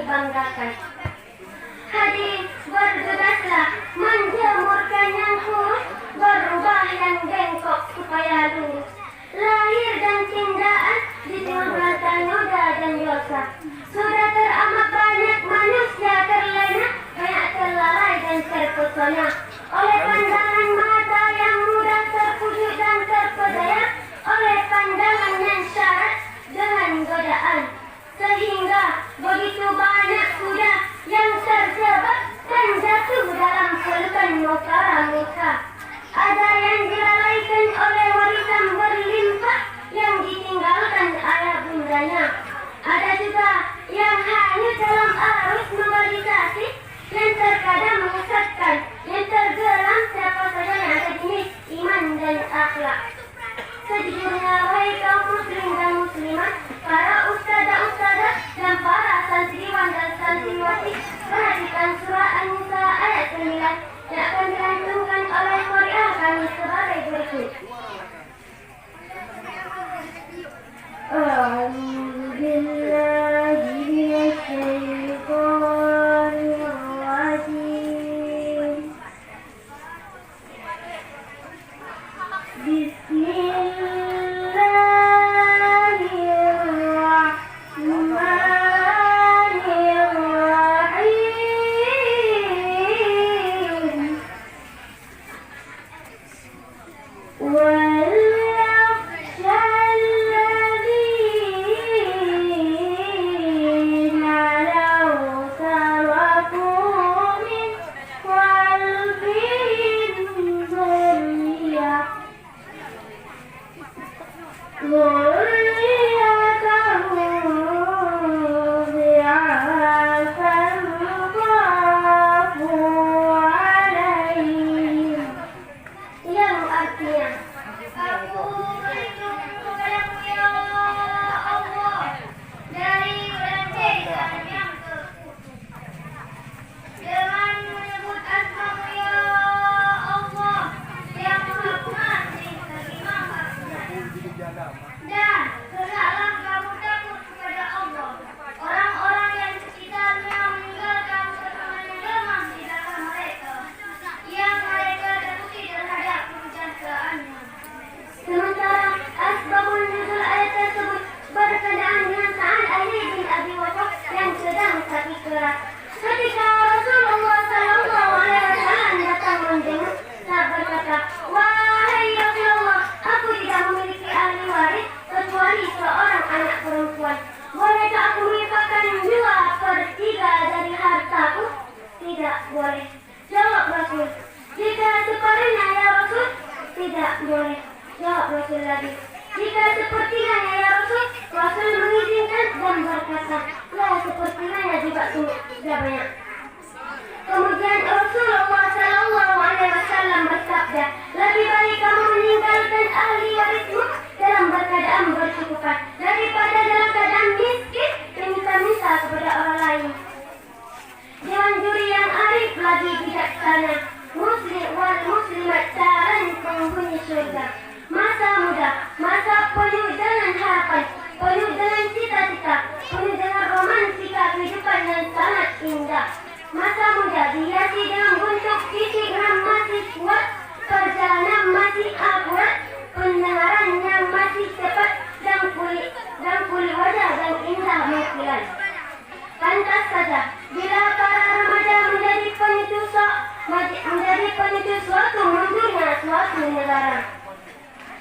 dibanggakan. Hadis bergegaslah menjemurkan yang kurus, berubah yang bengkok supaya lurus. Lahir dan cindaan di timur belakang noda dan dosa. Sudah teramat banyak manusia terlena, banyak terlalai dan terpesona oleh pandangan mata yang mudah terpujuk dan terpedaya, oleh pandangan yang syarat dengan godaan. Sehingga begitu banyak sudah yang terjebak dan jatuh dalam pelukan mukara. Ada yang dilalaikan oleh warisan berlimpah yang ditinggalkan ayah bundanya. Ada juga yang hanyut dalam arus globalisasi yang terkadang menyesatkan, yang tergelam siapa saja yang ada jenis iman dan akhlak. Sejujurnya wahai kaum muslim dan muslimat, para ustazah dan para santriwan dan santriwati, perhatikan surah An-Nisa ayat 9 yang akan dilantunkan oleh qari'ah kami sebagai berikut. A'udzu billahi minasyaitonir rajim. Ketika Rasulullah SAW datang menjenguk, saat berkata, "Wahai Rasulullah, aku tidak memiliki ahli waris kecuali seorang anak perempuan. Bolehkah aku menginfakkan 2/3 dari hartaku?" "Tidak boleh," jawab Rasul. "Jika separuhnya ya Rasul?" "Tidak boleh," jawab Rasul lagi. "Jika sepertiganya ya Rasul?" Rasul mengizinkan dan berkata, "Ya sepertiganya juga tidak banyak." Kemudian Rasulullah SAW bersabda, "Lebih baik kamu meninggalkan ahli warismu dalam keadaan bercukupan daripada dalam keadaan miskin meminta-minta kepada orang lain." Dewan juri yang arif lagi bijaksana, muslim wal muslimat calon penghuni surga. Masa muda, masa penuh dengan harapan, penuh dengan cita-cita, penuh dengan romantika kehidupan yang sangat indah. Masa muda dihiasi dengan bentuk fisik yang masih kuat, perjalanan masih akurat, pendengaran yang masih cepat, dan kulit wajah dan indah mukillan. Pantas saja bila para remaja menjadi penicu suatu mundurnya suatu negara.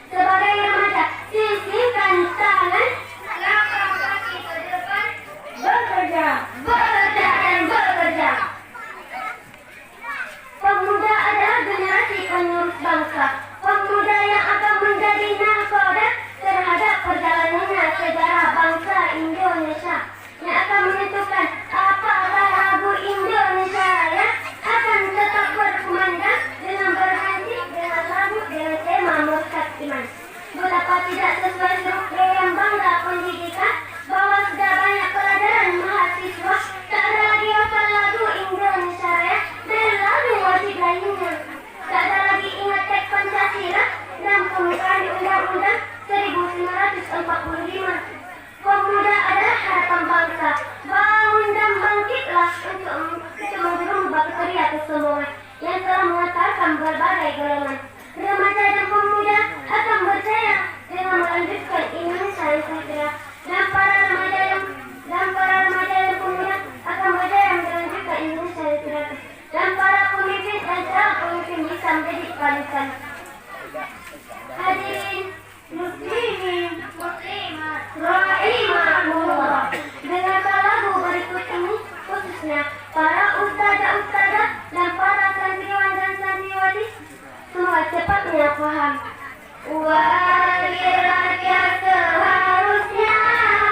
Sebagai remaja, sisihkan tangan, langkah kaki ke depan, bekerja, dan bekerja. Pemuda adalah generasi penerus bangsa. Pemuda yang akan menjadi nahkoda terhadap perjalanannya sejarah bangsa Indonesia, yang akan menentukan apakah lagu Indonesia Raya akan tetap berkumandang dengan berhenti dengan lagu dengan tema Murtad Iman. Betapa tidak sesuai struktur yang bangga pendidikan bahwa sudah banyak pelajaran mahasiswa tak ada lagi hafal lagu Indonesia Raya dan lagu wajib lainnya. Tak ada lagi ingat teks Pancasila dan pembukaan Undang-Undang 1945. Pemuda adalah harapan bangsa. Bangun adalah untuk menggerung bakteri atau kesombongan yang telah mengantarkan berbagai golongan. Remaja dan pemuda akan berjaya dengan melanjutkan Indonesia yang sejahtera, dan para remaja dan pemuda akan berjaya melanjutkan Indonesia yang sejahtera, dan para pemimpin dan calon pemimpin bisa menjadi panutan. Hadirin muslimin muslimat rahimahumullah, dengarkan lagu berikut ini khususnya para ustazah dan para santriwan dan santriwati, semoga cepatnya paham. Wahai rakyat seharusnya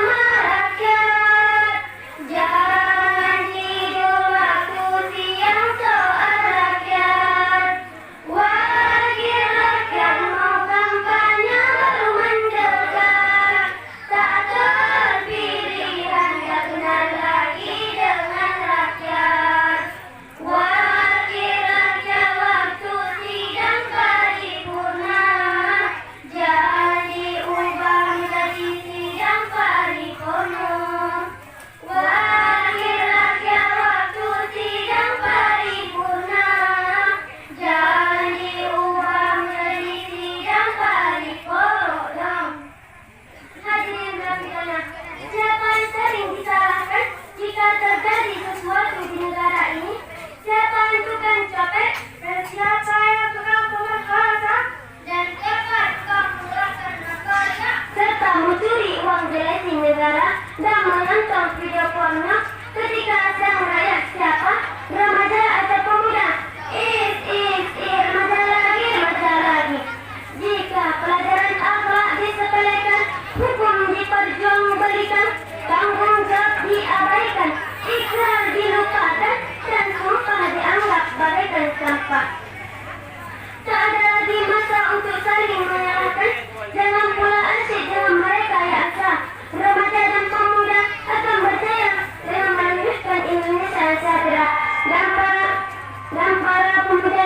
merakyat, jangan tidur waktu siang soal rakyat. Wahai rakyat mau kampanye baru mendekat, tak terpilihan tak kenal lagi dengan rakyat. Wahai rakyat waktu sidang paripurna, jangan diubah menjadi sidang paripurna. Wahai rakyat waktu sidang paripurna, jangan diubah menjadi sidang paripurna. Hadirin sekalian, siapa yang sering disalahkan jika terjadi sesuatu di negara ini? Siapa yang tukang copet? Dan siapa yang tukang pemerkosa? Dan siapa yang tukang menggerakkan narkotika? Serta mencuri uang gelesing negara dan menonton video porno ketika sedang merayakan siapa? Remaja atau pemuda? Remaja lagi. Jika pelajaran akhlak disepelekan, hukum diperjualbelikan, tanggung jawab diabaikan, ikrar dilupakan, dan sumpah dianggap bagaikan sampah. Tak ada lagi masa untuk saling menyalahkan, jangan pula asyik dengan mereka yang asal. Remaja dan pemuda akan berjaya dengan melanjutkan Indonesia yang sejahtera, dan para pemuda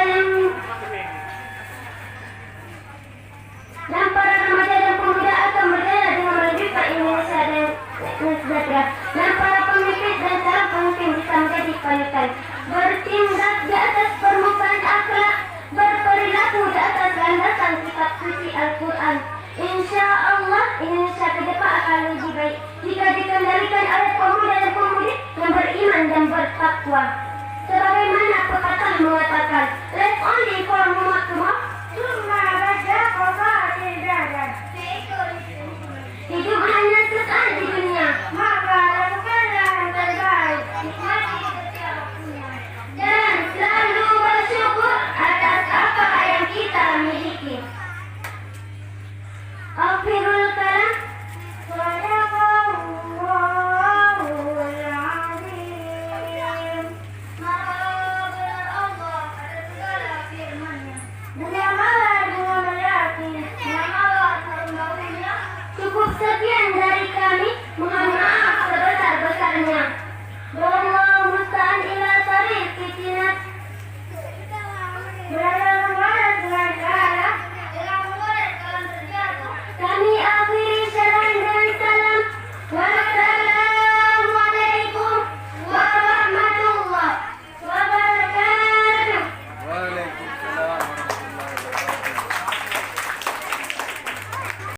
dan para remaja dan pemuda akan berjaya dengan melanjutkan Indonesia yang sejahtera, dan para pemimpin dan calon pemimpin bisa menjadi panutan. Bertindak di atas permukaan akhlak, berperilaku di atas landasan kitab suci Al-Quran. Insya Allah Indonesia ke depan akan lebih baik jika dikendalikan oleh pemuda dan pemudi yang beriman dan bertakwa. Sebagaimana pepatah mengatakan, let's only for Muhammad, hidup hanya sesaat di dunia